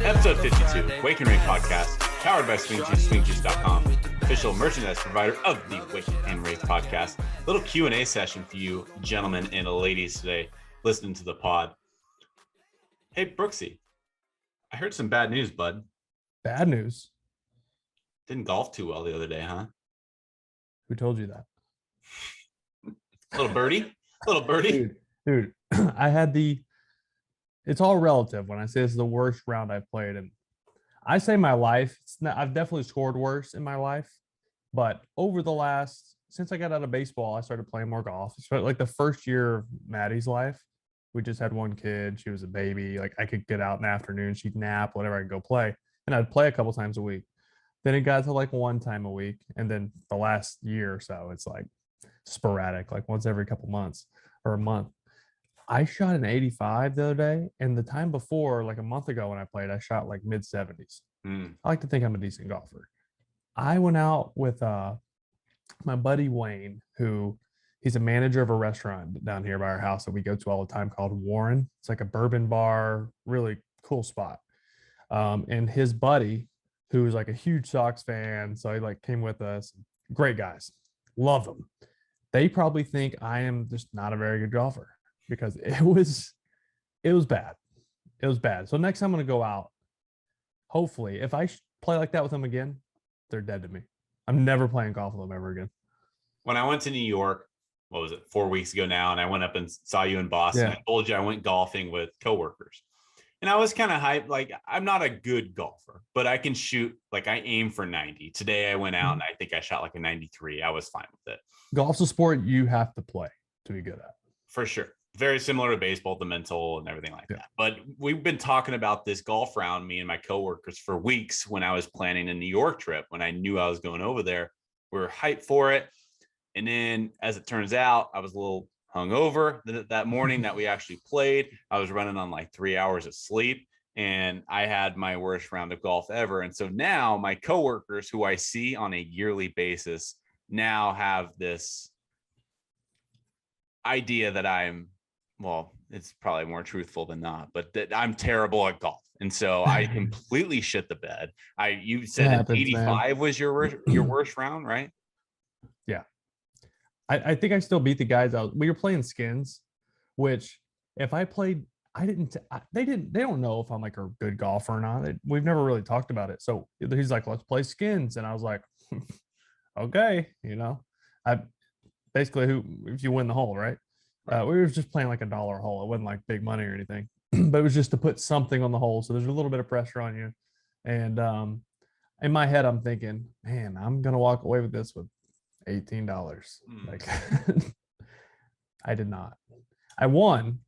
Episode 52, Wake and Rake Podcast, powered by swingjuice.com, official merchandise provider of the Wake and Rake Podcast. Little Q&A session for you gentlemen and ladies today listening to the pod. Hey, Brooksy, I heard some bad news, bud. Bad news? Didn't golf too well the other day, huh? Who told you that? Little birdie? Little birdie? Dude, I had it's all relative when I say this is the worst round I've played. And I say my life, I've definitely scored worse in my life. But over since I got out of baseball, I started playing more golf. It's like the first year of Maddie's life. We just had one kid. She was a baby. Like I could get out in the afternoon. She'd nap, whatever. I could go play. And I'd play a couple times a week. Then it got to like one time a week. And then the last year or so, it's like sporadic, like once every couple months or a month. I shot an 85 the other day. And the time before, like a month ago when I played, I shot like mid 70s. I like to think I'm a decent golfer. I went out with my buddy Wayne, who he's a manager of a restaurant down here by our house that we go to all the time called Warren. It's like a bourbon bar, really cool spot. And his buddy, who was like a huge Sox fan, so he like came with us. Great guys, love them. They probably think I am just not a very good golfer because it was bad. It was bad. So next time I'm gonna go out, hopefully, if I play like that with them again, they're dead to me. I'm never playing golf with them ever again. When I went to New York, what was it, 4 weeks ago now, and I went up and saw you in Boston. Yeah. I told you I went golfing with coworkers. And I was kind of hyped. Like, I'm not a good golfer, but I can shoot. Like, I aim for 90. Today I went out and I think I shot like a 93. I was fine with it. Golf's a sport you have to play to be good at. For sure. Very similar to baseball, the mental and everything like that. But we've been talking about this golf round, me and my coworkers, for weeks when I was planning a New York trip. When I knew I was going over there, we were hyped for it. And then, as it turns out, I was a little hungover that morning that we actually played. I was running on like 3 hours of sleep, and I had my worst round of golf ever. And so now my coworkers, who I see on a yearly basis, now have this idea that it's probably more truthful than not, but that I'm terrible at golf. And so I completely shit the bed. You said 85 man. Was your worst round, right? Yeah. I think I still beat the guys out. We were playing skins, which if I played, they don't know if I'm like a good golfer or not. We've never really talked about it. So he's like, let's play skins. And I was like, okay, I basically if you win the hole, right? We were just playing like $1 hole. It wasn't like big money or anything, but it was just to put something on the hole. So there's a little bit of pressure on you. And in my head, I'm thinking, man, I'm going to walk away with this with $18. Like I did not. I won,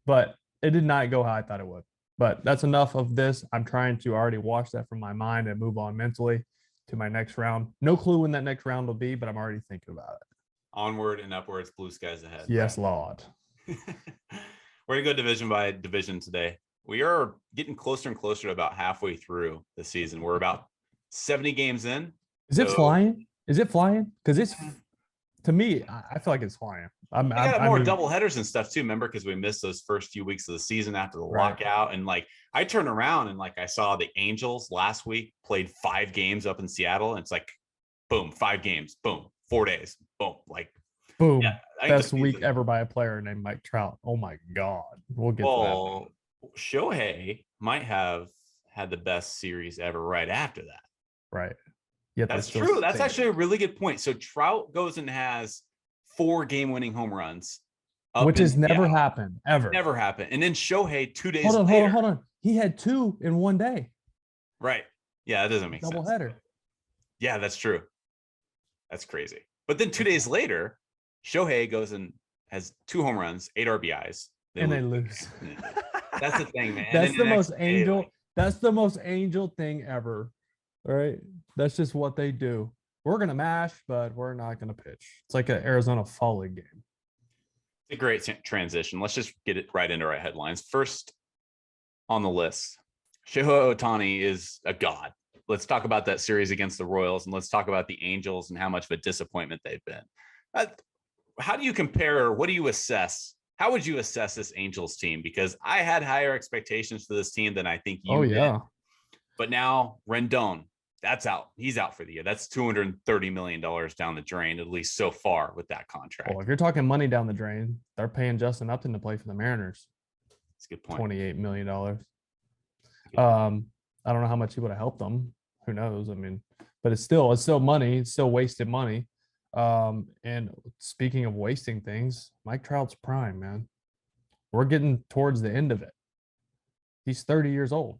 but it did not go how I thought it would. But that's enough of this. I'm trying to already wash that from my mind and move on mentally to my next round. No clue when that next round will be, but I'm already thinking about it. Onward and upwards, blue skies ahead. Yes, right? Lord. We're gonna go division by division today. We are getting closer and closer to about halfway through the season. We're about 70 games in. Is it flying? Is it flying? Because it's, to me, I feel like it's flying. I got more double headers and stuff too. Remember, because we missed those first few weeks of the season after the lockout, and like I turned around and like I saw the Angels last week played 5 games up in Seattle, and it's like, boom, 5 games, boom, 4 days, boom, like boom, yeah, best week ever by a player named Mike Trout. Oh my God, we'll get to that. Shohei might have had the best series ever right after that. Right. Yeah, that's true. That's actually a really good point. So Trout goes and has 4 game-winning home runs, which has never happened ever. Never happened. And then Shohei 2 days later. Hold on. He had 2 in one day. Right. Yeah, that doesn't make sense. Doubleheader. Yeah, that's true. That's crazy. But then 2 days later, Shohei goes and has 2 home runs, 8 RBIs, and they lose. That's the thing, man. That's the most angel. That's the most angel thing ever. All right. That's just what they do. We're going to mash, but we're not going to pitch. It's like an Arizona Fall League game. It's a great transition. Let's just get it right into our headlines. First on the list, Shohei Ohtani is a god. Let's talk about that series against the Royals, and let's talk about the Angels and how much of a disappointment they've been. How do you compare, or what do you assess How would you assess this Angels team? Because I had higher expectations for this team than I think you Oh did. yeah. But now Rendon, that's out. He's out for the year. That's $230 million down the drain, at least so far with that contract. Well, if you're talking money down the drain, they're paying Justin Upton to play for the Mariners. That's a good point. $28 million. I don't know how much he would have helped them. Who knows? I mean, but it's still money. It's still wasted money. And speaking of wasting things, Mike Trout's prime, man. We're getting towards the end of it. He's 30 years old.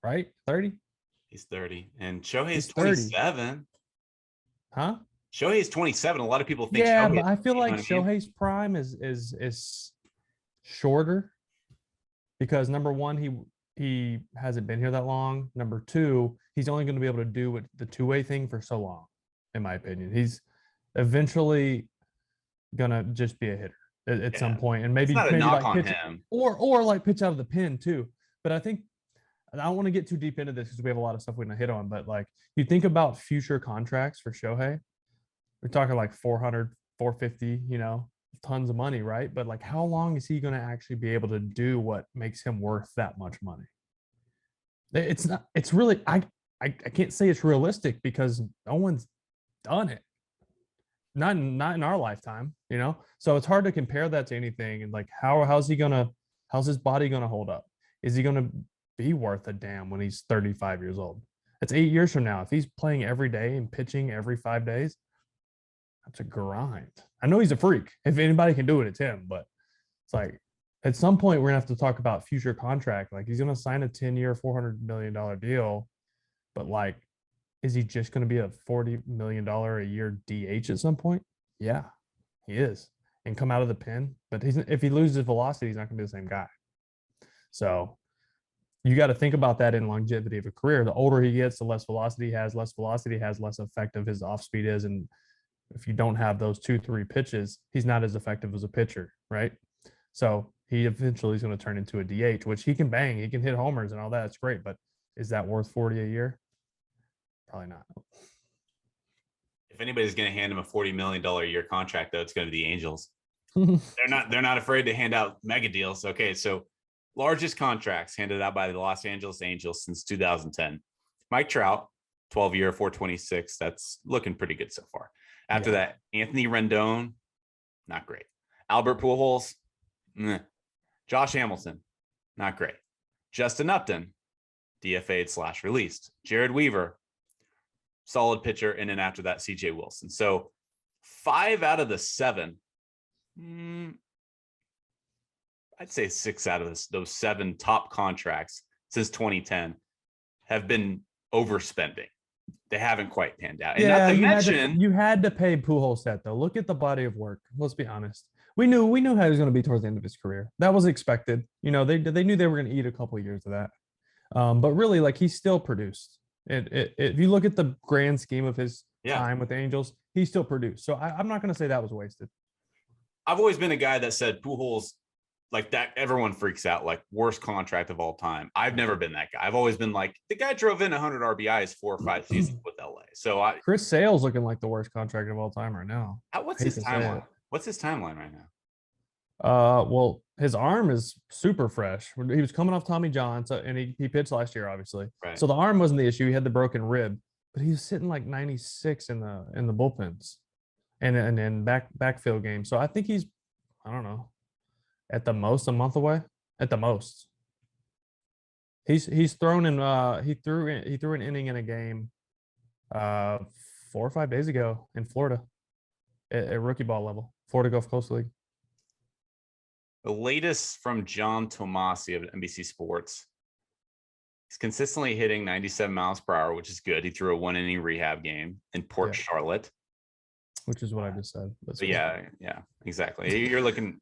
Right? 30? He's 30. And Shohei's 30. 27. Huh? Shohei's 27. A lot of people think yeah, Shohei, but I feel like you know what I mean? Shohei's prime is shorter because number one, he hasn't been here that long. Number two, he's only going to be able to do the two-way thing for so long, in my opinion. He's eventually gonna just be a hitter at some point, and maybe It's not a maybe knock like on pitch, him. or like pitch out of the pen too. But I think I don't want to get too deep into this because we have a lot of stuff we're gonna hit on. But like you think about future contracts for Shohei, we're talking like 400, 450, tons of money, right? But like how long is he going to actually be able to do what makes him worth that much money? It's really I can't say it's realistic because no one's done it. Not in our lifetime, So it's hard to compare that to anything. And like how's his body gonna hold up? Is he gonna be worth a damn when he's 35 years old? It's 8 years from now. If he's playing every day and pitching every 5 days, that's a grind. I know he's a freak. If anybody can do it, it's him. But it's like at some point we're gonna have to talk about future contract. Like he's gonna sign a 10-year, $400 million deal, but like, is he just gonna be a $40 million a year DH at some point? Yeah, he is, and come out of the pen. But if he loses velocity, he's not gonna be the same guy. So you got to think about that in longevity of a career. The older he gets, the less velocity he has. Less velocity has, less effective his off speed is, and if you don't have those 2-3 pitches, he's not as effective as a pitcher, right? So he eventually is going to turn into a DH, which he can bang, he can hit homers and all that. It's great, but is that worth 40 a year? Probably not. If anybody's going to hand him a $40 million a year contract, though, it's going to be the Angels. They're not afraid to hand out mega deals. Okay, so largest contracts handed out by the Los Angeles Angels since 2010. Mike Trout, 12-year, 426. That's looking pretty good so far. After that, Anthony Rendon, not great. Albert Pujols, meh. Josh Hamilton, not great. Justin Upton, DFA'd / released. Jared Weaver, solid pitcher. And then after that, CJ Wilson. So 5 out of the 7, I'd say 6 out of those 7 top contracts since 2010 have been overspending. They haven't quite panned out. And not to mention, you had to pay Pujols that though. Look at the body of work. Let's be honest. We knew how he was going to be towards the end of his career. That was expected. They knew they were going to eat a couple of years of that. But really, like he still produced. If you look at the grand scheme of his time with the Angels, he still produced. So I'm not going to say that was wasted. I've always been a guy that said Pujols, like that, everyone freaks out, like worst contract of all time. I've never been that guy. I've always been like, the guy drove in 100 RBIs 4 or 5 seasons with LA. So Chris Sale's looking like the worst contract of all time right now. What's his timeline? What's his timeline right now? Well, his arm is super fresh. He was coming off Tommy John, and he pitched last year, obviously. Right. So the arm wasn't the issue. He had the broken rib, but he was sitting like 96 in the bullpens, and then backfield game. So I think he's, I don't know, at the most a month away. At the most, he's thrown in. He threw an inning in a game, 4 or 5 days ago in Florida, at rookie ball level, Florida Gulf Coast League. The latest from John Tomasi of NBC Sports. He's consistently hitting 97 miles per hour, which is good. He threw a 1-inning rehab game in Port Charlotte, which is what I just said. Yeah, exactly. You're looking.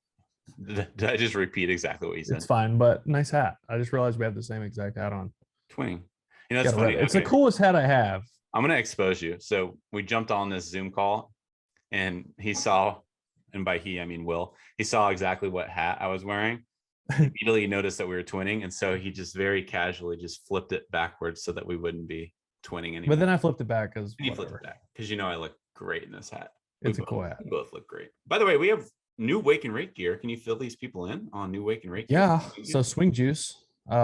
Did I just repeat exactly what you said? It's fine, but nice hat. I just realized we have the same exact hat on. Twinning. That's funny. It's the coolest hat I have. I'm going to expose you. So we jumped on this Zoom call, and he saw, and by he, I mean Will, he saw exactly what hat I was wearing. He immediately noticed that we were twinning, and so he just very casually just flipped it backwards so that we wouldn't be twinning anymore. But then I flipped it back because I look great in this hat. It's a cool hat. We both look great. By the way, we have new Wake and Rake gear. Can you fill these people in on new Wake and Rake gear? Yeah. So Swing Juice. We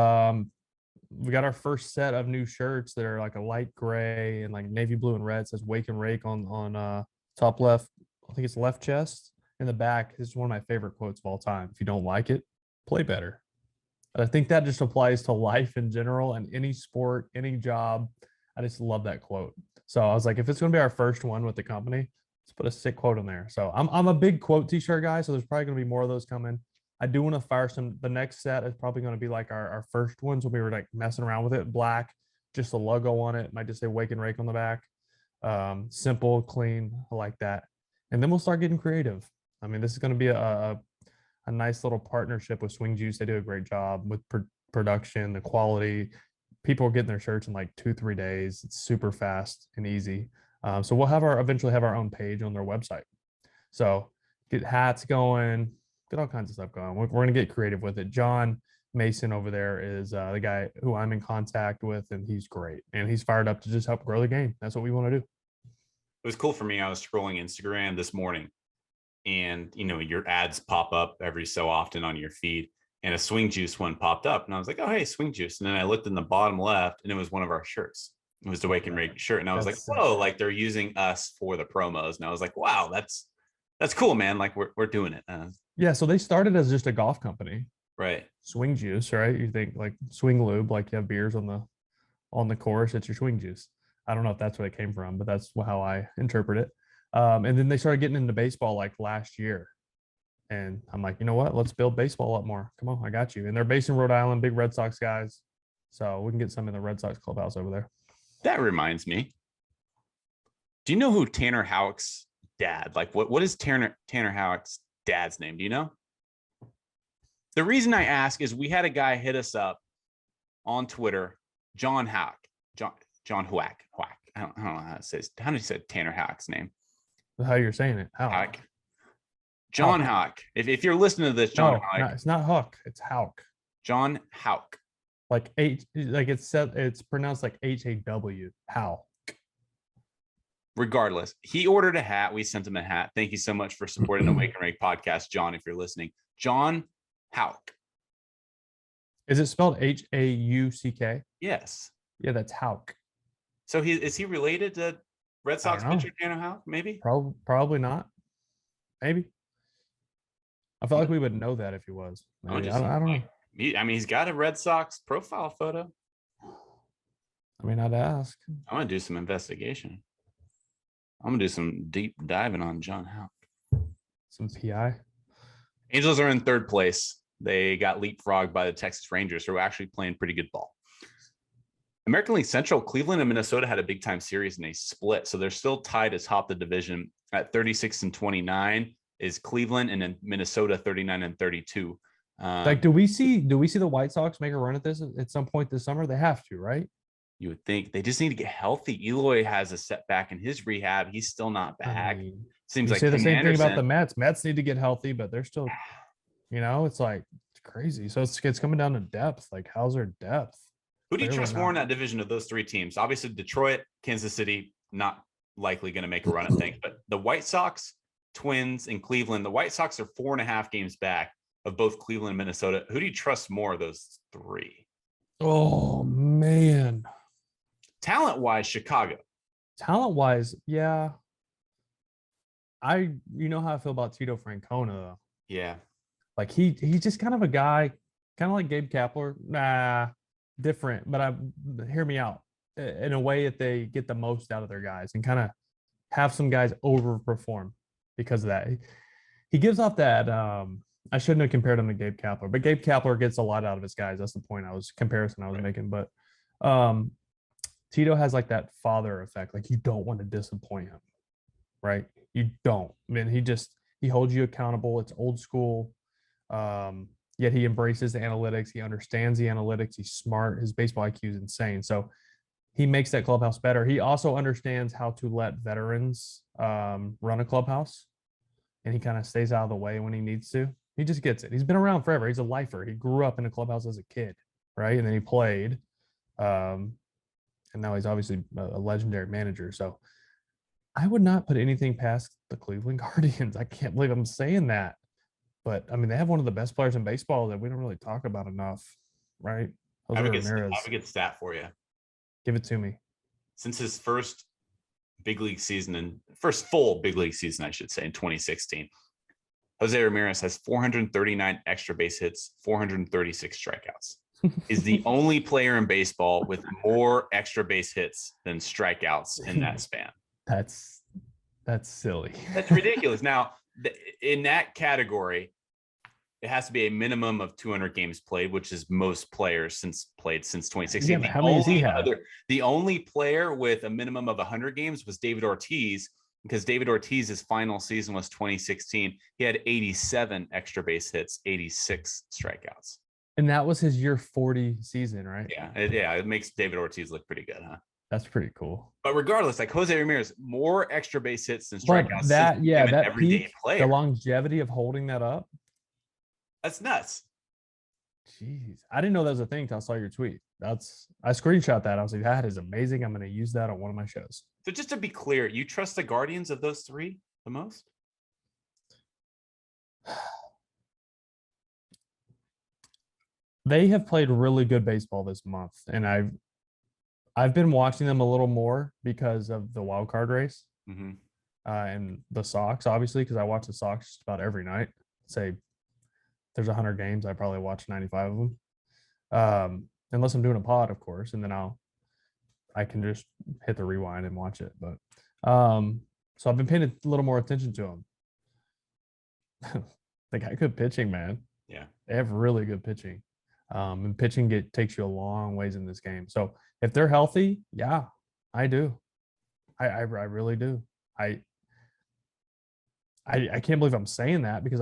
got our first set of new shirts that are like a light gray and like navy blue and red. It says Wake and Rake on top left. I think it's left chest. In the back, this is one of my favorite quotes of all time. If you don't like it, play better. And I think that just applies to life in general and any sport, any job. I just love that quote. So I was like, if it's going to be our first one with the company, let's put a sick quote in there. So I'm a big quote t-shirt guy. So there's probably going to be more of those coming. I do want to fire some. The next set is probably going to be like our first ones when we were like messing around with it. Black, just a logo on it. Might just say Wake and Rake on the back. Simple, clean. I like that. And then we'll start getting creative. I mean, this is going to be a nice little partnership with Swing Juice. They do a great job with production, the quality. People are getting their shirts in like 2-3 days. It's super fast and easy. So we'll eventually have our own page on their website. So get hats going, get all kinds of stuff going. We're going to get creative with it. John Mason over there is the guy who I'm in contact with, and he's great. And he's fired up to just help grow the game. That's what we want to do. It was cool for me. I was scrolling Instagram this morning, and your ads pop up every so often on your feed, and a Swing Juice one popped up, and I was like, oh, hey, Swing Juice. And then I looked in the bottom left, and it was one of our shirts. It was the Wake and Rake shirt. And I was like, whoa, like they're using us for the promos. And I was like, wow, that's cool, man. Like we're doing it. Yeah. So they started as just a golf company. Right. Swing Juice, right? You think like Swing Lube, like you have beers on the course, it's your Swing Juice. I don't know if that's where it came from, but that's how I interpret it. And then they started getting into baseball like last year. And I'm like, you know what? Let's build baseball up more. Come on, I got you. And they're based in Rhode Island, big Red Sox guys. So we can get some in the Red Sox clubhouse over there. That reminds me. Do you know who Tanner Houck's dad? Like what is Tanner Houck's dad's name? Do you know? The reason I ask is we had a guy hit us up on Twitter, John Houck. John Houck. I don't know how it says. How do you say Tanner Houck's name? How you're saying it? Houck. John Houck. If you're listening to this, John Houck. No, it's not Huck. It's Houck. John Houck. Like it's pronounced like H-A-W. How? Regardless, he ordered a hat. We sent him a hat. Thank you so much for supporting the Wake and Rake podcast, John. If you're listening, John Houck. Is it spelled H-A-U-C-K? Yes. Yeah, that's Houck. So is he related to Red Sox pitcher Tanner Houck? Maybe. Probably not. Maybe. I felt like we would know that if he was. Maybe. I don't know. I mean, he's got a Red Sox profile photo. I mean, I'd ask. I'm going to do some investigation. I'm going to do some deep diving on John Houck. Some PI. Angels are in third place. They got leapfrogged by the Texas Rangers, who are actually playing pretty good ball. American League Central, Cleveland and Minnesota had a big-time series, and they split. So they're still tied atop the division at 36-29 is Cleveland, and then Minnesota 39-32. Like, do we see the White Sox make a run at this at some point this summer? They have to, right? You would think they just need to get healthy. Eloy has a setback in his rehab. He's still not back. Seems like say the same thing about the Mets. Mets need to get healthy, but they're still, it's like it's crazy. So it's coming down to depth. Like, how's their depth? Who do you trust more in that division of those three teams? Obviously, Detroit, Kansas City, not likely going to make a run at things, but the White Sox, Twins, and Cleveland. The White Sox are 4.5 games back of both Cleveland and Minnesota. Who do you trust more of those three? Oh, man. Talent-wise, Chicago. Talent-wise, yeah. You know how I feel about Tito Francona, though. Yeah. Like, he's just kind of a guy, kind of like Gabe Kapler. Nah, different, but hear me out. In a way that they get the most out of their guys and kind of have some guys overperform because of that. He gives off that I shouldn't have compared him to Gabe Kapler, but Gabe Kapler gets a lot out of his guys. That's the point I was making. But Tito has like that father effect. Like, you don't want to disappoint him, right? You don't. I mean, he holds you accountable. It's old school. Yet he embraces the analytics. He understands the analytics. He's smart. His baseball IQ is insane. So he makes that clubhouse better. He also understands how to let veterans run a clubhouse, and he kind of stays out of the way when he needs to. He just gets it. He's been around forever. He's a lifer. He grew up in a clubhouse as a kid, right? And then he played, and now he's obviously a legendary manager. So I would not put anything past the Cleveland Guardians. I can't believe I'm saying that. But I mean, they have one of the best players in baseball that we don't really talk about enough, right? I Jose have Ramirez. a good stat for you. Give it to me. Since his first big league season and first full big league season, I should say, in 2016, Jose Ramirez has 439 extra base hits, 436 strikeouts. Is the only player in baseball with more extra base hits than strikeouts in that span. That's silly. That's ridiculous. Now, in that category, it has to be a minimum of 200 games played, which is most players since 2016. Yeah, but how many does he have? The only player with a minimum of 100 games was David Ortiz, because David Ortiz's final season was 2016. He had 87 extra base hits, 86 strikeouts. And that was his year 40 season, right? Yeah, it makes David Ortiz look pretty good, huh? That's pretty cool. But regardless, like Jose Ramirez, more extra base hits than strikeouts. That everyday peak, player. the longevity of holding that up. That's nuts. Jeez, I didn't know that was a thing until I saw your tweet. I screenshot that. I was like, that is amazing. I'm going to use that on one of my shows. So just to be clear, you trust the Guardians of those three the most? They have played really good baseball this month, and I've been watching them a little more because of the wild card race and the Sox, obviously, because I watch the Sox just about every night. Say there's 100 games, I probably watch 95 of them, unless I'm doing a pod, of course, and then I can just hit the rewind and watch it. But so I've been paying a little more attention to them. They got good pitching, man. Yeah, they have really good pitching. And pitching takes you a long ways in this game. So if they're healthy, yeah, I do. I really do. I can't believe I'm saying that because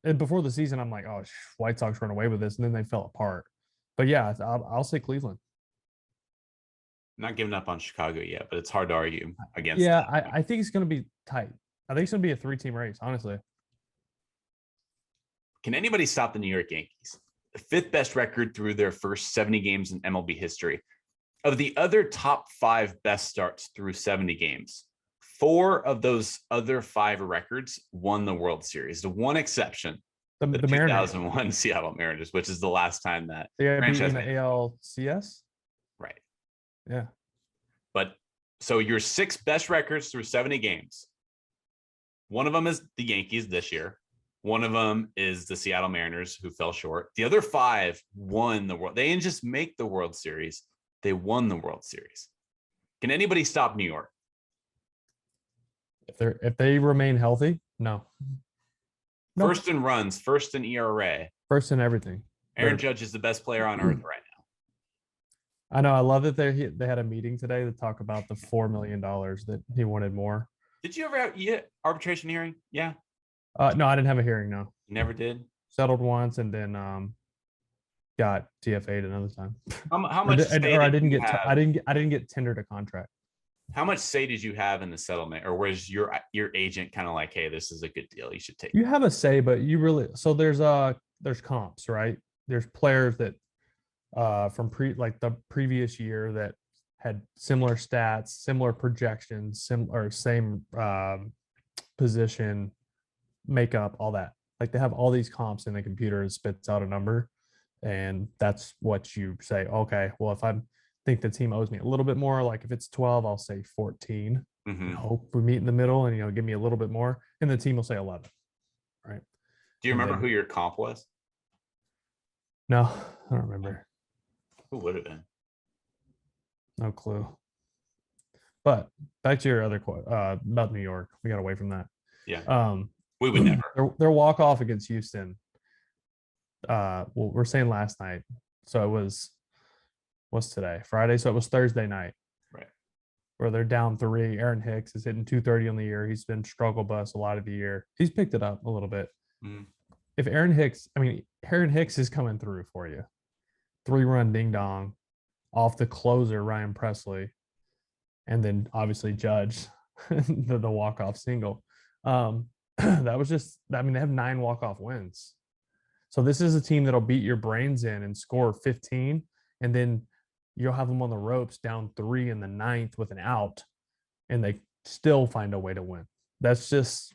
and before the season, I'm like, oh, White Sox run away with this, and then they fell apart. But yeah, I'll say Cleveland. Not giving up on Chicago yet, but it's hard to argue against. Yeah, I think it's going to be tight. I think it's going to be a 3-team race, honestly. Can anybody stop the New York Yankees? The fifth best record through their first 70 games in MLB history. Of the other top 5 best starts through 70 games, 4 of those other 5 records won the World Series. The one exception, the 2001 Mariners. Seattle Mariners, which is the last time that they are beating the ALCS. Right. Yeah. But so your 6 best records through 70 games. One of them is the Yankees this year. One of them is the Seattle Mariners, who fell short. The other 5 won the World. They didn't just make the World Series. They won the World Series. Can anybody stop New York? If they remain healthy, no. First in runs, first in ERA. First in everything. Aaron Judge is the best player on earth right now. I know. I love that they had a meeting today to talk about the $4 million that he wanted more. Did you ever have arbitration hearing? Yeah. No, I didn't have a hearing. No, you never did. Settled once, and then got TFA'd another time. How much? I didn't get tendered a contract. How much say did you have in the settlement, or was your agent kind of like, "Hey, this is a good deal. You should take"? You have a say, but you really there's comps, right? There's players that from the previous year that had similar stats, similar projections, same position, makeup, all that. Like they have all these comps in the computer, it spits out a number, and that's what you say. Okay, well, if I think the team owes me a little bit more, like if it's 12, I'll say 14. Hope we meet in the middle, and give me a little bit more, and the team will say 11. Right? Do you remember who your comp was? No, I don't remember. Who would have been? No clue. But back to your other quote about New York. We got away from that. Yeah. We would never. Their walk off against Houston. We're saying last night, so what's today? Friday, so it was Thursday night. Right. Where they're down 3. Aaron Hicks is hitting 230 on the year. He's been struggle bus a lot of the year. He's picked it up a little bit. If Aaron Hicks is coming through for you. 3-run ding dong off the closer Ryan Presley, and then obviously Judge the walk off single. That was just, they have 9 walk-off wins. So this is a team that'll beat your brains in and score 15, and then you'll have them on the ropes down 3 in the 9th with an out, and they still find a way to win. That's just,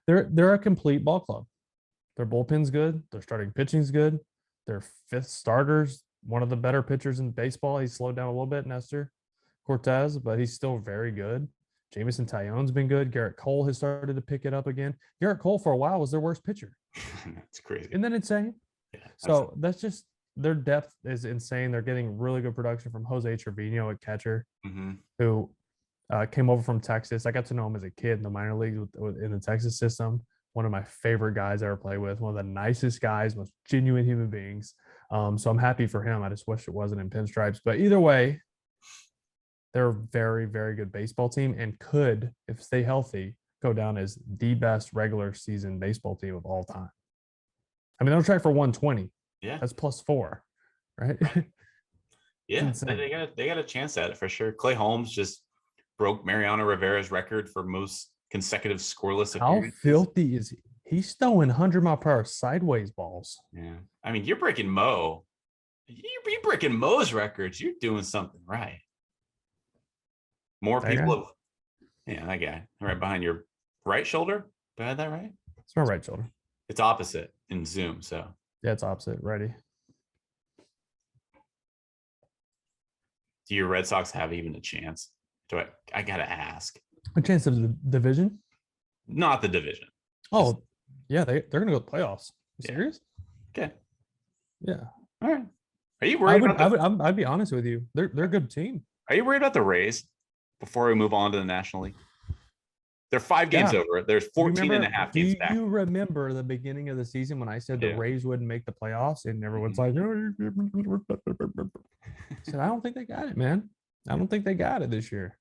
they're a complete ball club. Their bullpen's good. Their starting pitching's good. Their fifth starter's one of the better pitchers in baseball. He slowed down a little bit, Nestor Cortez, but he's still very good. Jamison Tyon's been good. Garrett Cole has started to pick it up again. Garrett Cole for a while was their worst pitcher. That's crazy. Isn't that insane? Yeah, so that's just their depth is insane. They're getting really good production from Jose Trevino at catcher, who came over from Texas. I got to know him as a kid in the minor leagues in the Texas system. One of my favorite guys I ever played with. One of the nicest guys, most genuine human beings. So I'm happy for him. I just wish it wasn't in pinstripes. But either way, they're a very, very good baseball team and could, if stay healthy, go down as the best regular season baseball team of all time. I mean, they'll try for 120. Yeah. That's +4, right? Yeah, they got a chance at it for sure. Clay Holmes just broke Mariano Rivera's record for most consecutive scoreless appearances. How filthy is he? He's throwing 100-mile-per-hour sideways balls. Yeah. I mean, you're breaking Mo. You're breaking Mo's records. You're doing something right. More people. Yeah, that guy. Right behind your right shoulder. Do I have that right? It's my right shoulder. It's opposite in Zoom, so. Yeah, it's opposite. Righty. Do your Red Sox have even a chance? I got to ask. A chance of the division? Not the division. Oh, yeah, they're going to go to the playoffs. You serious? Okay. Yeah. All right. Are you worried I'd be honest with you. They're a good team. Are you worried about the Rays before we move on to the National League? They're 5 games over. There's 14 and a half games back. Do you remember the beginning of the season when I said the Rays wouldn't make the playoffs and everyone's like, I said, I don't think they got it, man. I don't think they got it this year.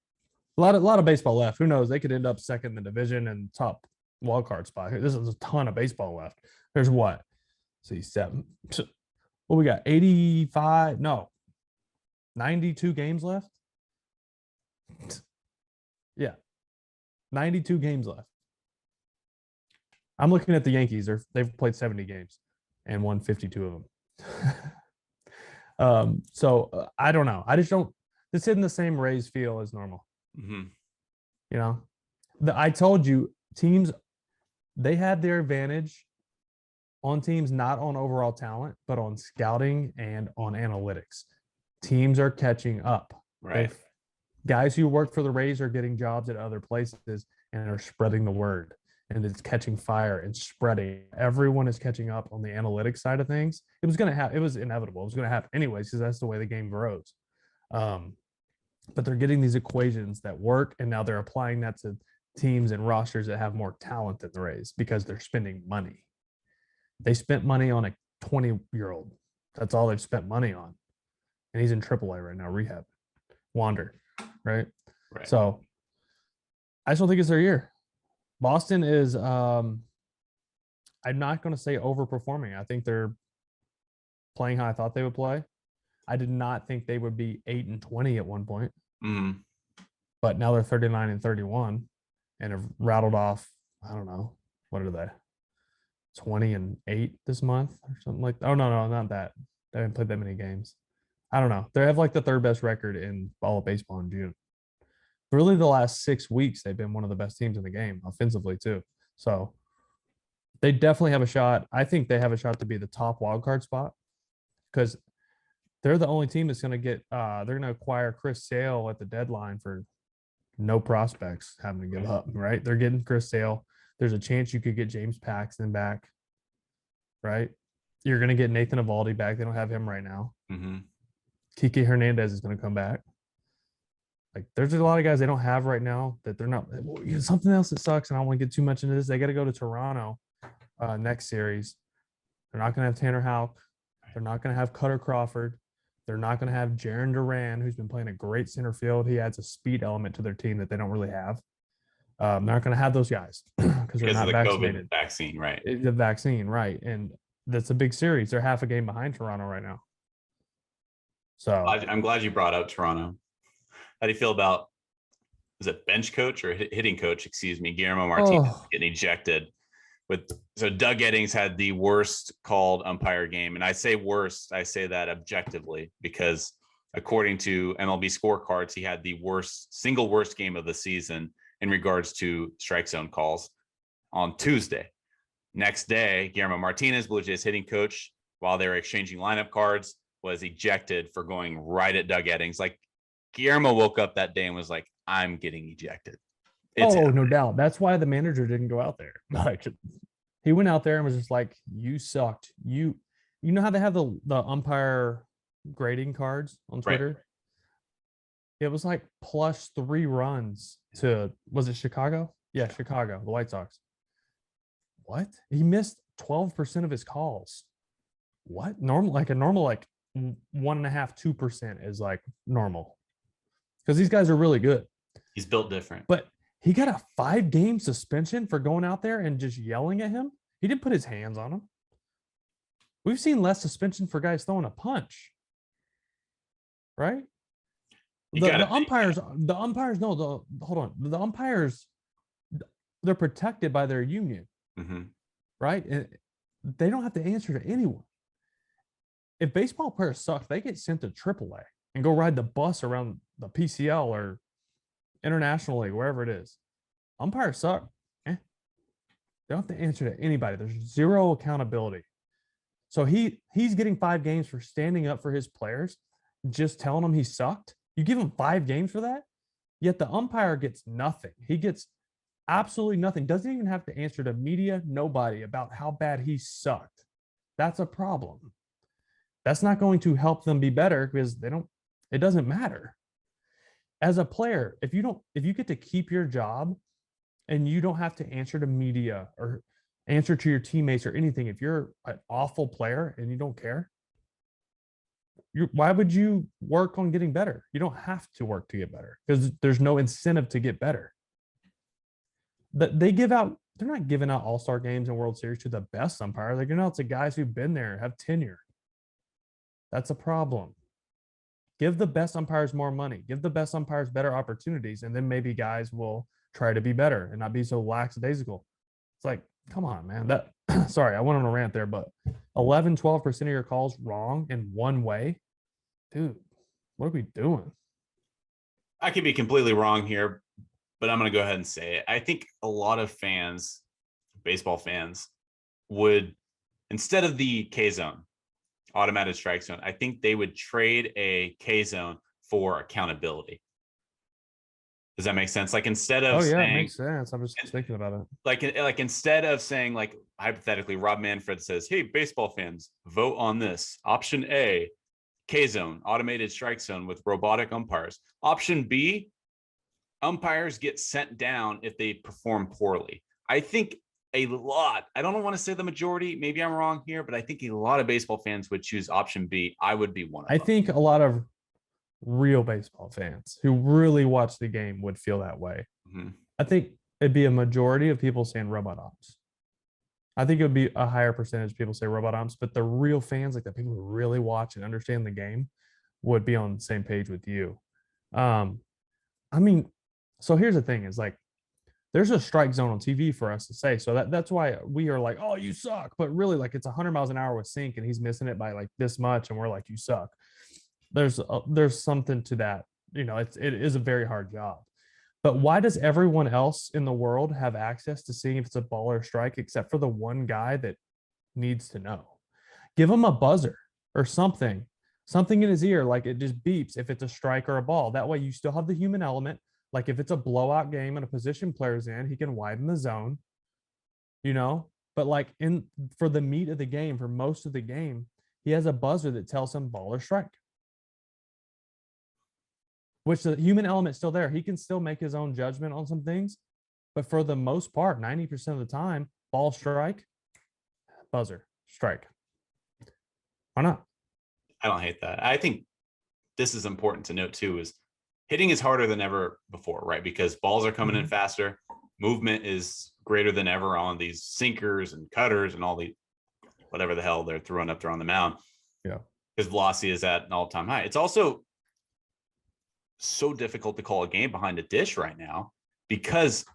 A lot of baseball left. Who knows? They could end up second in the division and top wild card spot. This is a ton of baseball left. There's what? See, 7. Well, we got 85. No, 92 games left. Yeah. 92 games left. I'm looking at the Yankees. They've played 70 games and won 52 of them. I don't know. I just don't. This isn't the same Rays feel as normal. You know, I told you teams, they had their advantage on teams, not on overall talent, but on scouting and on analytics. Teams are catching up. Right. Guys who work for the Rays are getting jobs at other places and are spreading the word, and it's catching fire and spreading. Everyone is catching up on the analytics side of things. It was inevitable. It was going to happen anyways, because that's the way the game grows. But they're getting these equations that work, and now they're applying that to teams and rosters that have more talent than the Rays because they're spending money. They spent money on a 20-year-old. That's all they've spent money on. And he's in AAA right now, rehab. Wander. Right. So I just don't think it's their year. Boston is I'm not going to say overperforming. I think they're playing how I thought they would play. I did not think they would be 8-20 at one point. But now they're 39-31 and have rattled off, I don't know, what are they? 20-8 this month or something like that. Oh no, not that. They haven't played that many games. I don't know. They have like the third best record in all of baseball in June. Really, the last 6 weeks, they've been one of the best teams in the game offensively too. So they definitely have a shot. I think they have a shot to be the top wild card spot because they're the only team that's going to get. They're going to acquire Chris Sale at the deadline for no prospects having to give up. Right? They're getting Chris Sale. There's a chance you could get James Paxton back. Right? You're going to get Nathan Eovaldi back. They don't have him right now. Kike Hernandez is going to come back. Like, there's a lot of guys they don't have right now that they're not. Something else that sucks, and I don't want to get too much into this. They got to go to Toronto next series. They're not going to have Tanner Houck. They're not going to have Cutter Crawford. They're not going to have Jaron Duran, who's been playing a great center field. He adds a speed element to their team that they don't really have. They're not going to have those guys because they're not of the vaccinated. COVID vaccine, right? The vaccine, right? And that's a big series. They're half a game behind Toronto right now. So I'm glad you brought up Toronto. How do you feel about, is it bench coach or hitting coach? Excuse me, Guillermo Martinez getting ejected. So Doug Eddings had the worst called umpire game, and I say worst. I say that objectively because according to MLB scorecards, he had the single worst game of the season in regards to strike zone calls on Tuesday. Next day, Guillermo Martinez, Blue Jays hitting coach, while they were exchanging lineup cards, was ejected for going right at Doug Eddings. Like, Guillermo woke up that day and was like, I'm getting ejected. No doubt. That's why the manager didn't go out there. Like, he went out there and was just like, you sucked. You know how they have the umpire grading cards on Twitter? Right. It was like +3 runs to, was it Chicago? Yeah, Chicago, the White Sox. What? He missed 12% of his calls. What? Normal, like 1.5%, 2% is like normal. Because these guys are really good. He's built different. But he got a 5-game suspension for going out there and just yelling at him. He didn't put his hands on him. We've seen less suspension for guys throwing a punch. Right? The umpires, the umpires, they're protected by their union. Mm-hmm. Right? And they don't have to answer to anyone. If baseball players suck, they get sent to AAA and go ride the bus around the PCL or International League, wherever it is. Umpires suck. They don't have to answer to anybody. There's zero accountability. So he's getting 5 games for standing up for his players, just telling them he sucked. You give him 5 games for that, yet the umpire gets nothing. He gets absolutely nothing. Doesn't even have to answer to media, nobody, about how bad he sucked. That's a problem. That's not going to help them be better because it doesn't matter. As a player, if you get to keep your job and you don't have to answer to media or answer to your teammates or anything, if you're an awful player and you don't care, why would you work on getting better? You don't have to work to get better because there's no incentive to get better. But they're not giving out all-star games and World Series to the best umpire. They're giving out to guys who've been there, have tenure. That's a problem. Give the best umpires more money. Give the best umpires better opportunities, and then maybe guys will try to be better and not be so lackadaisical. It's like, come on, man. Sorry, I went on a rant there, but 11, 12% of your calls wrong in one way. Dude, what are we doing? I could be completely wrong here, but I'm going to go ahead and say it. I think a lot of fans, baseball fans, would, instead of the K zone, automatic strike zone, I think they would trade a K zone for accountability. Does that make sense? Like, instead of it makes sense. I'm just thinking about it. Like instead of saying, like, hypothetically, Rob Manfred says, hey, baseball fans, vote on this. Option A, K zone, automated strike zone with robotic umpires. Option B, umpires get sent down if they perform poorly. I think I don't want to say the majority, maybe I'm wrong here, but I think a lot of baseball fans would choose option B. I would be one of them. I think a lot of real baseball fans who really watch the game would feel that way. Mm-hmm. I think it'd be a majority of people saying robot umps. I think it would be a higher percentage of people say robot umps, but the real fans, like the people who really watch and understand the game, would be on the same page with you. So here's the thing is, like, there's a strike zone on TV for us to say. So that's why we are like, oh, you suck. But really, like, it's 100 miles an hour with sink and he's missing it by like this much. And we're like, you suck. There's something to that. It is a very hard job. But why does everyone else in the world have access to seeing if it's a ball or a strike, except for the one guy that needs to know? Give him a buzzer or something in his ear. Like, it just beeps if it's a strike or a ball. That way you still have the human element. Like, if it's a blowout game and a position player's in, he can widen the zone, but like for the meat of the game, for most of the game, he has a buzzer that tells him ball or strike, which the human element's still there. He can still make his own judgment on some things, but for the most part, 90% of the time, ball, strike, buzzer, strike. Why not? I don't hate that. I think this is important to note too, is hitting is harder than ever before, right? Because balls are coming in faster. Movement is greater than ever on these sinkers and cutters and all the whatever the hell they're throwing up there on the mound. Yeah. Because velocity is at an all-time high. It's also so difficult to call a game behind a dish right now because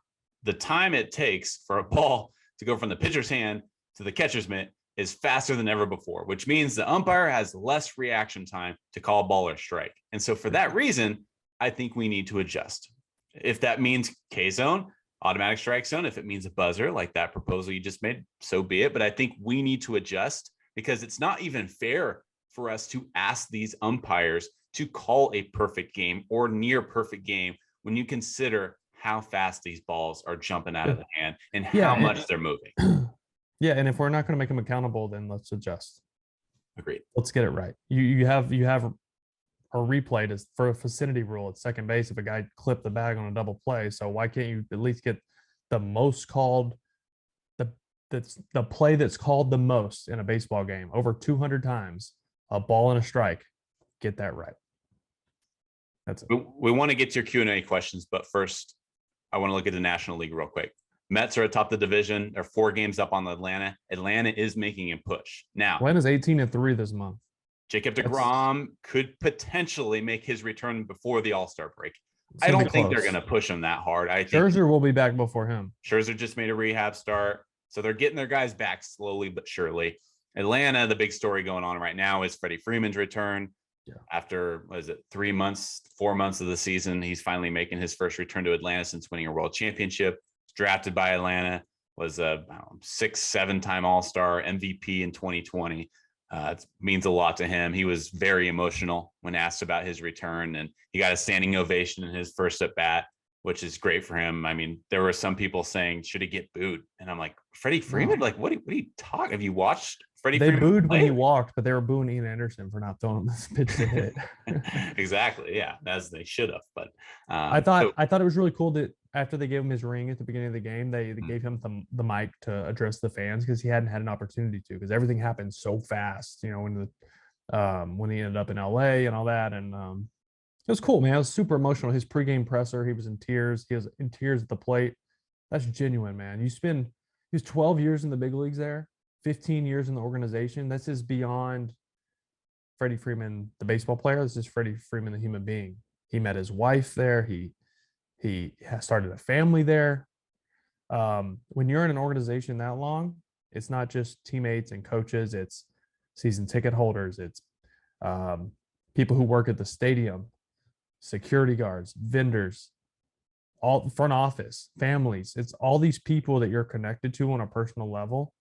the time it takes for a ball to go from the pitcher's hand to the catcher's mitt is faster than ever before, which means the umpire has less reaction time to call ball or strike. And so for that reason, I think we need to adjust. If that means K zone, automatic strike zone. If it means a buzzer like that proposal you just made, so be it. But I think we need to adjust, because it's not even fair for us to ask these umpires to call a perfect game or near perfect game when you consider how fast these balls are jumping out of the hand and how much they're moving. Yeah, and if we're not going to make them accountable, then let's adjust. Agreed. Let's get it right. You have a replay to, for a vicinity rule at second base if a guy clipped the bag on a double play. So why can't you at least get the most called, the play that's called the most in a baseball game over 200 times, a ball and a strike? Get that right. That's it. We want to get to your Q&A questions, but first I want to look at the National League real quick. Mets are atop the division. They're 4 games up on Atlanta. Atlanta is making a push. Now, Atlanta's 18-3 this month. Jacob deGrom could potentially make his return before the All-Star break. It's I gonna don't be think they're close. going to push him that hard. I think Scherzer will be back before him. Scherzer just made a rehab start. So they're getting their guys back slowly but surely. Atlanta, the big story going on right now is Freddie Freeman's return. Yeah. After, what is it, 4 months of the season, he's finally making his first return to Atlanta since winning a world championship. Drafted by Atlanta, was a 6-7-time All-Star, MVP in 2020. It means a lot to him. He was very emotional when asked about his return, and he got a standing ovation in his first at bat, which is great for him. I mean, there were some people saying, should he get booed? And I'm like, Freddie Freeman? Like, what are you talking? Have you watched Freddie Freeman? They booed when he walked, but they were booing Ian Anderson for not throwing him this pitch to hit. Exactly. Yeah, as they should have. But I thought it was really cool that after they gave him his ring at the beginning of the game, they gave him the mic to address the fans, because he hadn't had an opportunity to, because everything happened so fast, you know, when he ended up in LA and all that. And it was cool, man. It was super emotional. His pregame presser, he was in tears. He was in tears at the plate. That's genuine, man. He was 12 years in the big leagues there, 15 years in the organization. This is beyond Freddie Freeman, the baseball player. This is Freddie Freeman, the human being. He met his wife there. He has started a family there. When you're in an organization that long, it's not just teammates and coaches. It's season ticket holders. It's people who work at the stadium, security guards, vendors, all front office, families. It's all these people that you're connected to on a personal level.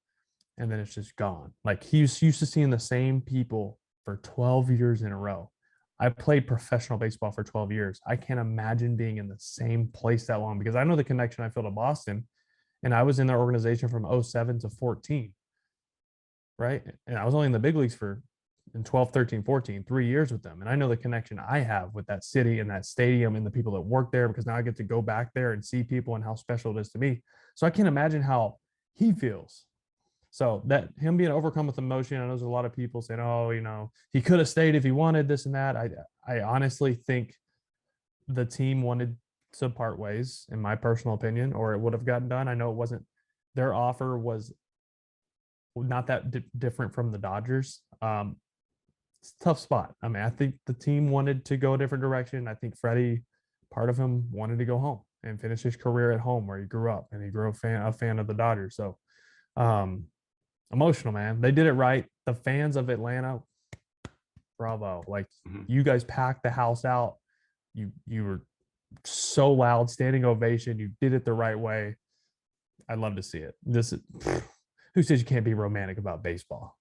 And then it's just gone. Like, he's used to seeing the same people for 12 years in a row. I played professional baseball for 12 years. I can't imagine being in the same place that long, because I know the connection I feel to Boston, and I was in their organization from 07 to 14, right? And I was only in the big leagues in 12, 13, 14, 3 years with them. And I know the connection I have with that city and that stadium and the people that work there, because now I get to go back there and see people and how special it is to me. So I can't imagine how he feels. So that him being overcome with emotion, I know there's a lot of people saying, oh, you know, he could have stayed if he wanted this and that. I honestly think the team wanted to part ways, in my personal opinion, or it would have gotten done. I know it wasn't, their offer was not that different from the Dodgers. It's a tough spot. I mean, I think the team wanted to go a different direction. I think Freddie, part of him, wanted to go home and finish his career at home where he grew up, and he grew a fan of the Dodgers. So, emotional, man. They did it right. The fans of Atlanta, bravo. Like, you guys packed the house out. You were so loud, standing ovation. You did it the right way. I'd love to see it. Who says you can't be romantic about baseball?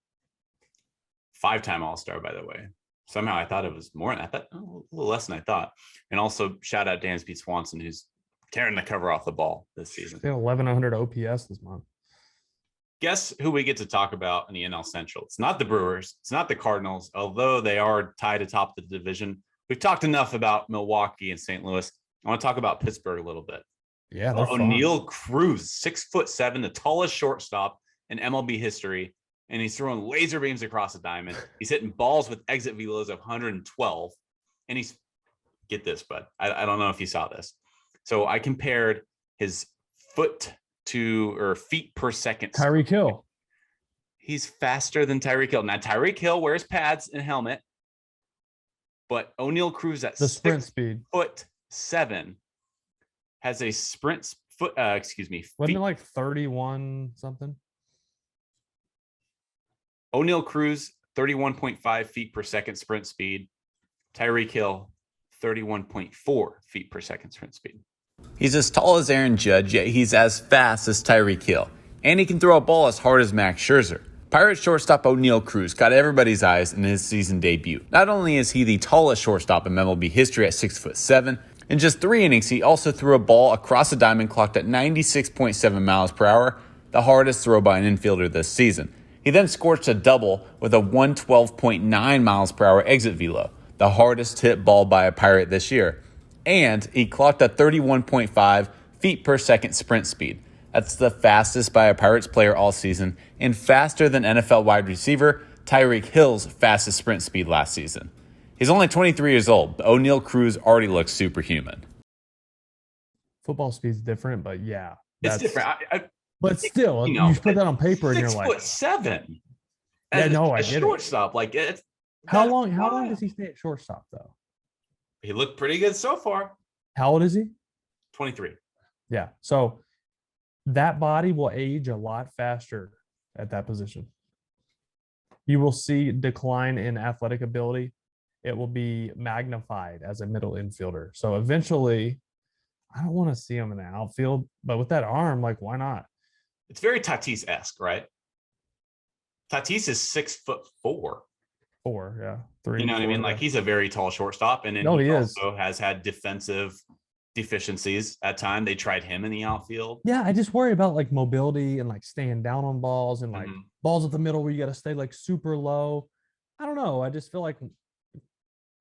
5-time All-Star, by the way. Somehow I thought it was more. I thought a little less than I thought. And also shout out Dansby Swanson, who's tearing the cover off the ball this season. 1,100 OPS this month. Guess who we get to talk about in the NL Central? It's not the Brewers. It's not the Cardinals, although they are tied atop the division. We've talked enough about Milwaukee and St. Louis. I want to talk about Pittsburgh a little bit. Yeah, they're Oneil Cruz, 6'7", the tallest shortstop in MLB history, and he's throwing laser beams across the diamond. He's hitting balls with exit velos of 112, and he's, get this, bud. I don't know if you saw this. So I compared his feet per second. Tyreek Hill. He's faster than Tyreek Hill. Now, Tyreek Hill wears pads and helmet, but Oneil Cruz at the sprint speed 6'7" has a sprint foot. Wasn't it like 31 something? Oneil Cruz 31.5 feet per second sprint speed. Tyreek Hill 31.4 feet per second sprint speed. He's as tall as Aaron Judge, yet he's as fast as Tyreek Hill. And he can throw a ball as hard as Max Scherzer. Pirates shortstop Oneil Cruz caught everybody's eyes in his season debut. Not only is he the tallest shortstop in MLB history at 6'7", in just 3 innings he also threw a ball across the diamond clocked at 96.7 miles per hour, the hardest throw by an infielder this season. He then scorched a double with a 112.9 miles per hour exit velo, the hardest hit ball by a Pirate this year. And he clocked a 31.5 feet per second sprint speed. That's the fastest by a Pirates player all season and faster than NFL wide receiver Tyreek Hill's fastest sprint speed last season. He's only 23 years old, but Oneil Cruz already looks superhuman. Football speed's different, but yeah. It's different. But still, you put that on paper and you're like 6'7". Yeah, no, I get shortstop. Like it's how long does he stay at shortstop though? He looked pretty good so far. How old is he? 23. Yeah. So that body will age a lot faster at that position. You will see decline in athletic ability. It will be magnified as a middle infielder. So eventually, I don't want to see him in the outfield, but with that arm, like, why not? It's very Tatis-esque, right? Tatis is 6'4". 4, yeah. 3. You know what I mean? Yeah. Like he's a very tall shortstop, and then he also has had defensive deficiencies at times. They tried him in the outfield. Yeah, I just worry about like mobility and like staying down on balls and like balls at the middle where you got to stay like super low. I don't know. I just feel like a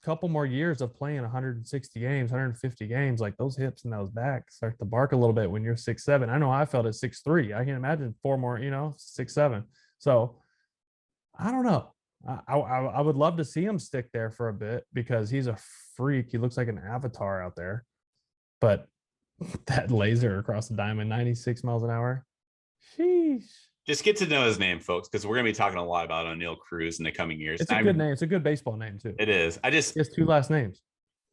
couple more years of playing 160 games, 150 games, like those hips and those backs start to bark a little bit when you're 6'7". I know I felt at 6'3". I can imagine 4 more, 6'7". So I don't know. I would love to see him stick there for a bit because he's a freak. He looks like an avatar out there. But that laser across the diamond, 96 miles an hour. Sheesh. Just get to know his name, folks, because we're going to be talking a lot about Oneil Cruz in the coming years. It's a good name. It's a good baseball name, too. It is. He has 2 last names.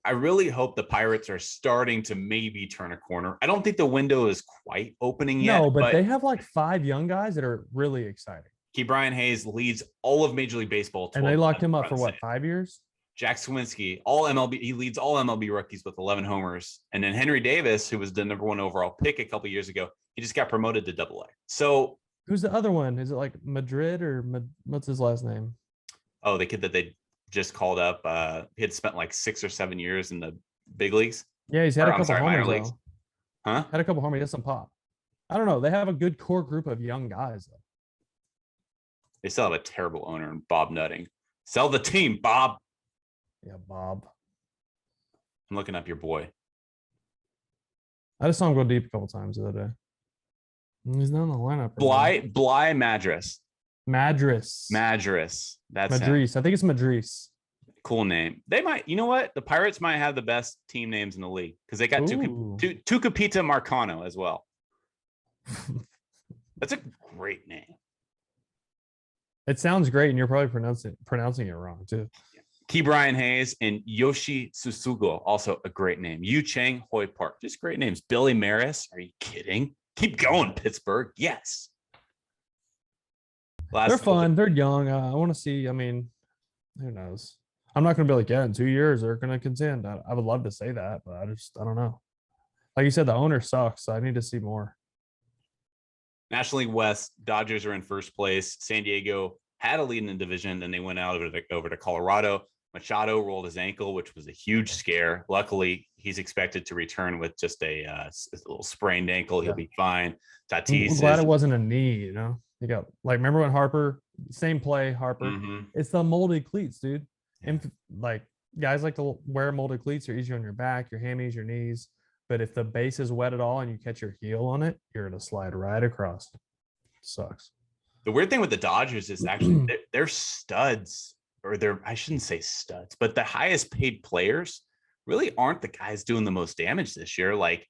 I really hope the Pirates are starting to maybe turn a corner. I don't think the window is quite opening yet. No, but they have like 5 young guys that are really exciting. Brian Hayes leads all of Major League Baseball. And they locked him up for what, 5 years? Jack Swinski, all MLB. He leads all MLB rookies with 11 homers. And then Henry Davis, who was the number 1 overall pick a couple years ago, he just got promoted to AA. So who's the other one? Is it like Madrid or what's his last name? Oh, the kid that they just called up. He had spent like 6 or 7 years in the big leagues. Yeah, he's had a couple homers leagues. Huh? Had a couple homers. He has some pop. I don't know. They have a good core group of young guys, though. They still have a terrible owner in Bob Nutting. Sell the team, Bob. Yeah, Bob. I'm looking up your boy. I just saw him go deep a couple times the other day. He's not in the lineup. Bly Madras. Madras. That's Madris. I think it's Madris. Cool name. They might, you know what? The Pirates might have the best team names in the league because they got Tucupita Marcano as well. That's a great name. It sounds great, and you're probably pronouncing it wrong too. Brian Hayes and Yoshi Susugo, also a great name. Yu Chang, Hoy Park, just great names. Billy Maris, are you kidding? Keep going, Pittsburgh. Yes. They're fun. They're young. I want to see. I mean, who knows? I'm not going to be like, yeah, in 2 years they're going to contend. I would love to say that, but I don't know. Like you said, the owner sucks. So I need to see more. National League West, Dodgers are in first place. San Diego had a lead in the division, then they went out over to Colorado. Machado rolled his ankle, which was a huge scare. Luckily, he's expected to return with just a little sprained ankle. He'll be fine. Tatis. I'm glad it wasn't a knee, You got remember when Harper, same play, Harper. It's the molded cleats, dude. And like guys like to wear molded cleats. They're easier on your back, your hammies, your knees. But if the base is wet at all and you catch your heel on it, you're going to slide right across. Sucks. The weird thing with the Dodgers is actually they're studs, or I shouldn't say studs, but the highest paid players really aren't the guys doing the most damage this year. Like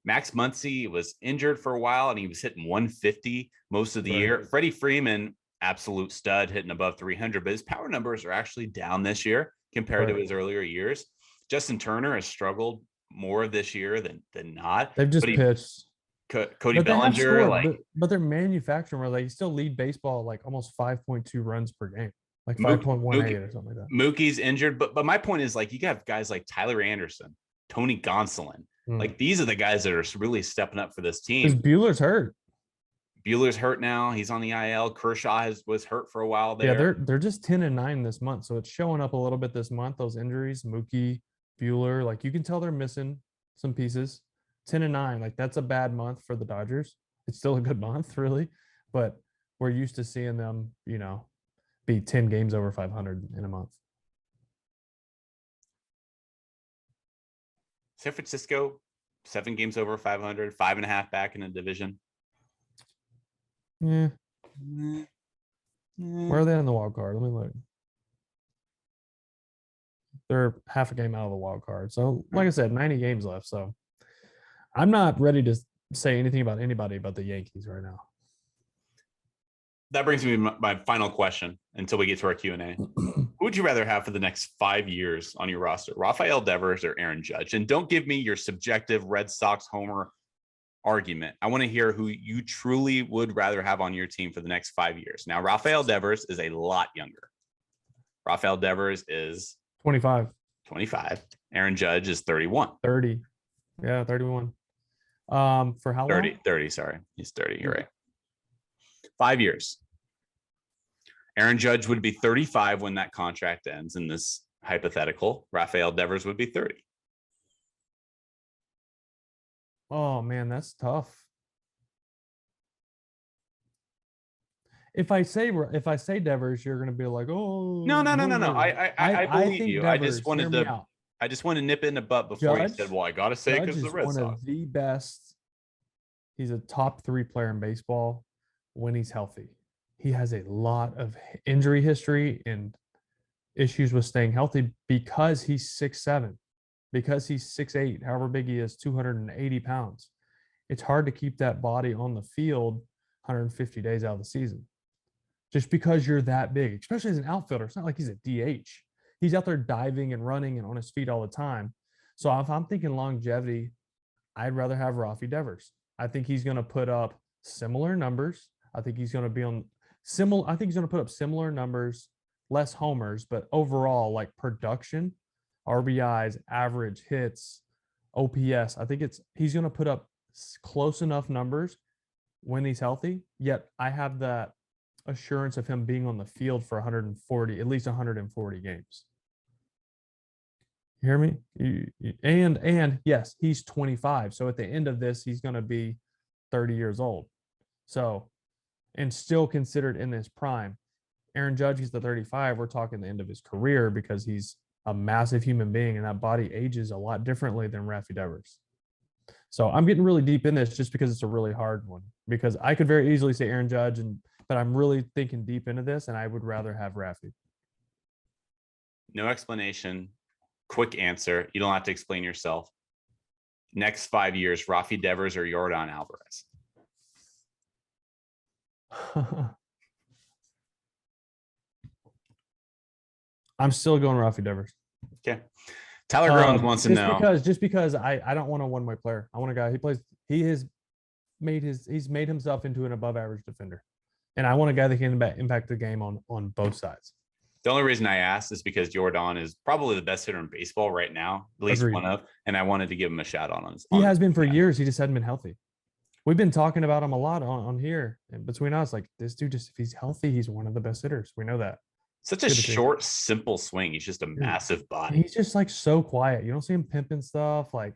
Max Muncy was injured for a while and he was hitting 150 most of the year. Freddie Freeman, absolute stud, hitting above 300, but his power numbers are actually down this year compared to his earlier years. Justin Turner has struggled more this year than not. They've just pitched. Cody Bellinger, but they're manufacturing where they still lead baseball like almost 5.2 runs per game, like 5.18 or something like that. Mookie's injured, but my point is, like, you have guys like Tyler Anderson, Tony Gonsolin, Like, these are the guys that are really stepping up for this Because team. Bueller's hurt. Bueller's hurt now. He's on the IL. Kershaw was hurt for a while there. Yeah, they're just 10-9 this month, so it's showing up a little bit this month. Those injuries, Mookie, Bueller, like you can tell they're missing some pieces. 10-9, like that's a bad month for the Dodgers. It's still a good month, really, but we're used to seeing them, be 10 games over 500 in a month. San Francisco, 7 games over 500, 5.5 back in the division. Yeah. Where are they on the wild card? Let me look. They're half a game out of the wild card. So, like I said, 90 games left. So, I'm not ready to say anything about anybody but the Yankees right now. That brings me to my final question until we get to our Q&A. Who would you rather have for the next 5 years on your roster, Rafael Devers or Aaron Judge? And don't give me your subjective Red Sox homer argument. I want to hear who you truly would rather have on your team for the next 5 years. Now, Rafael Devers is a lot younger. Rafael Devers is 25. Aaron Judge is 31. 30. Yeah, 31. For how 30, long? 30, sorry. He's 30. You're right. 5 years. Aaron Judge would be 35 when that contract ends in this hypothetical. Rafael Devers would be 30. Oh man, that's tough. If I say Devers, you're gonna be like, oh No. I believe think you. Devers, I just want to nip in the butt before you said, well, I gotta say Judge because the is Red one Sox. of the best. He's a top 3 player in baseball when he's healthy. He has a lot of injury history and issues with staying healthy because he's 6'7", because he's 6'8", however big he is, 280 pounds. It's hard to keep that body on the field 150 days out of the season. Just because you're that big, especially as an outfielder. It's not like he's a DH. He's out there diving and running and on his feet all the time. So if I'm thinking longevity, I'd rather have Rafi Devers. I think he's going to put up similar numbers. I think he's going to be on similar. I think he's going to put up similar numbers, less homers, but overall, like production, RBIs, average hits, OPS. I think he's going to put up close enough numbers when he's healthy. Yet I have that assurance of him being on the field for at least 140 games. You hear me? And yes, he's 25. So at the end of this, he's going to be 30 years old. So, and still considered in this prime. Aaron Judge is the 35. We're talking the end of his career because he's a massive human being and that body ages a lot differently than Rafi Devers. So I'm getting really deep in this just because it's a really hard one, because I could very easily say Aaron Judge, but I'm really thinking deep into this and I would rather have Rafi. No explanation. Quick answer. You don't have to explain yourself. Next 5 years, Rafi Devers or Yordan Alvarez? I'm still going Rafi Devers. Okay. Tyler Grones wants to know. Just because I don't want a one-way player. I want a guy he's made himself into an above average defender. And I want a guy that can impact the game on both sides. The only reason I asked is because Jordan is probably the best hitter in baseball right now, at least Agreed. one of, and I wanted to give him a shout out on his. He has been for years. He just hadn't been healthy. We've been talking about him a lot on here and between us. Like this dude, just if he's healthy, he's one of the best hitters. We know that. Such a short, simple swing. He's just a massive body. He's just like so quiet. You don't see him pimping stuff. Like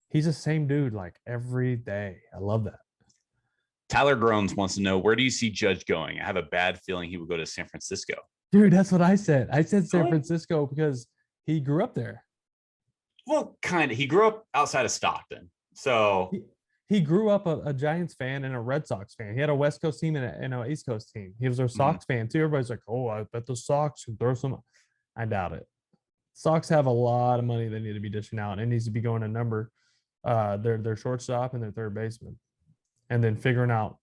he's the same dude like every day. I love that. Tyler Grones wants to know, where do you see Judge going? I have a bad feeling he would go to San Francisco. Dude, that's what I said. I said San Francisco because he grew up there. Well, kind of. He grew up outside of Stockton. So he grew up a Giants fan and a Red Sox fan. He had a West Coast team and an East Coast team. He was a Sox fan too. Everybody's like, oh, I bet the Sox can throw some. I doubt it. Sox have a lot of money they need to be dishing out. And it needs to be going to number their shortstop and their third baseman. And then figuring out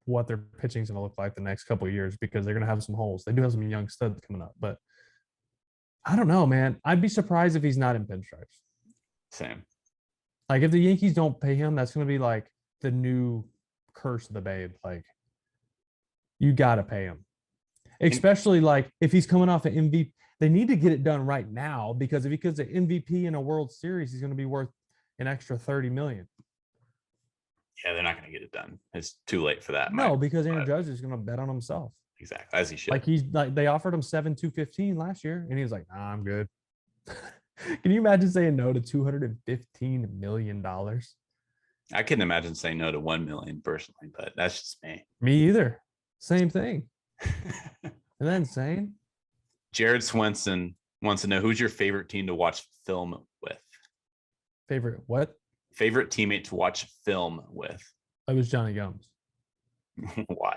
what their pitching is going to look like the next couple of years, because they're going to have some holes. They do have some young studs coming up, but I don't know, man. I'd be surprised if he's not in pinstripes. Same. Like if the Yankees don't pay him, that's going to be like the new curse of the Babe. Like you got to pay him, especially like if he's coming off an MVP. They need to get it done right now, because if he gets an MVP in a World Series, he's going to be worth an extra 30 million. Yeah, they're not going to get it done. It's too late for that. No, because Aaron Judge is going to bet on himself. Exactly, as he should. Like they offered him 7-215 last year, and he was like, "Nah, I'm good." Can you imagine saying no to $215 million? I couldn't imagine saying no to 1 million personally, but that's just me. Me either. Same thing. Isn't that insane? Jared Swenson wants to know, who's your favorite team to watch film with? Favorite what? Favorite teammate to watch film with? It was Johnny Gomes. Why?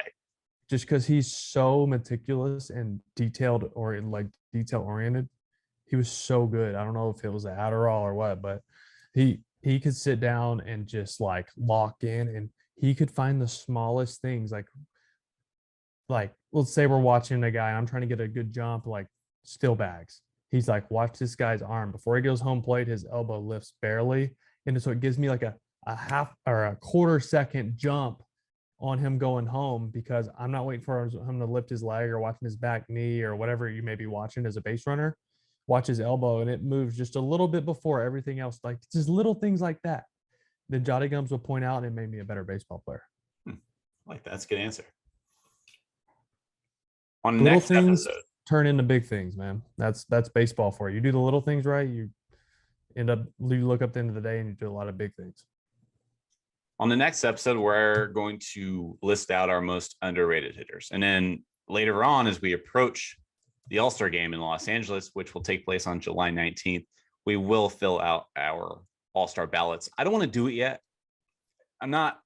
Just because he's so meticulous and detailed detail oriented. He was so good. I don't know if it was the Adderall or what, but he could sit down and just like lock in, and he could find the smallest things. Like let's say we're watching a guy, I'm trying to get a good jump, like still bags. He's like, watch this guy's arm. Before he goes home plate, his elbow lifts barely. And so it gives me like a half or a quarter second jump on him going home, because I'm not waiting for him to lift his leg or watching his back knee or whatever you may be watching as a base runner. Watch his elbow, and it moves just a little bit before everything else. Like just little things like that. Then Johnny Gomes will point out, and it made me a better baseball player. Like that's a good answer. On Little next things episode, turn into big things, man. That's baseball for you. You do the little things right, you look up at the end of the day and you do a lot of big things. on the next episode, we're going to list out our most underrated hitters. And then later on, as we approach the All-Star game in Los Angeles, which will take place on July 19th, we will fill out our All-Star ballots. I don't want to do it yet. I'm not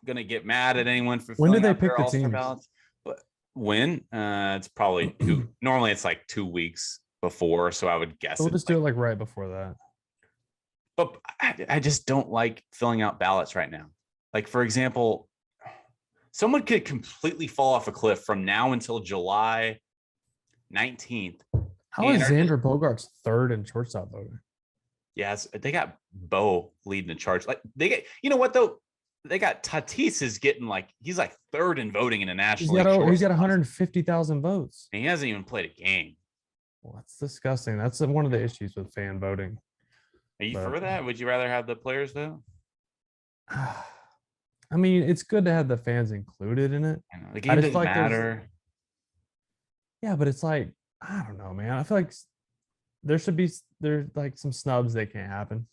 going to get mad at anyone for When do filling they out pick their the All-Star teams? ballots. But when? It's probably normally it's like 2 weeks before, so I would guess So we'll it's just do it like right before that. But I just don't like filling out ballots right now. Like, for example, someone could completely fall off a cliff from now until July 19th. How is Xander Bogaerts third in shortstop voting? Yes, they got Bo leading the charge. Like they get, you know what though? They got Tatis is getting he's like third in voting in a national league. He's got 150,000 votes. And he hasn't even played a game. Well, that's disgusting. That's one of the issues with fan voting. Are you for that? Would you rather have the players though? I mean, it's good to have the fans included in it. I know. The game doesn't matter. Yeah, but it's like, I don't know, man. I feel like there's like some snubs that can't happen.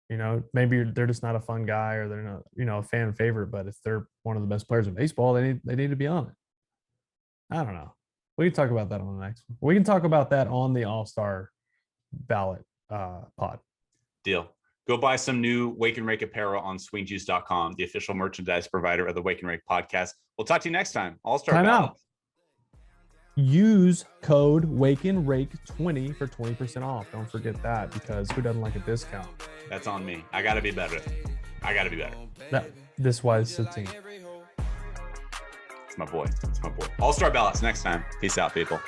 You know, maybe they're just not a fun guy, or they're not, a fan favorite. But if they're one of the best players in baseball, they need to be on it. I don't know. We can talk about that on the next one. We can talk about that on the All-Star ballot pod. Deal. Go buy some new Wake and Rake apparel on swingjuice.com, the official merchandise provider of the Wake and Rake podcast. We'll talk to you next time. All-Star Time ballot. out. Use code WakeandRake20 for 20% off. Don't forget that, because who doesn't like a discount? That's on me. I got to be better. This was the team. It's my boy. All-Star ballots next time. Peace out, people.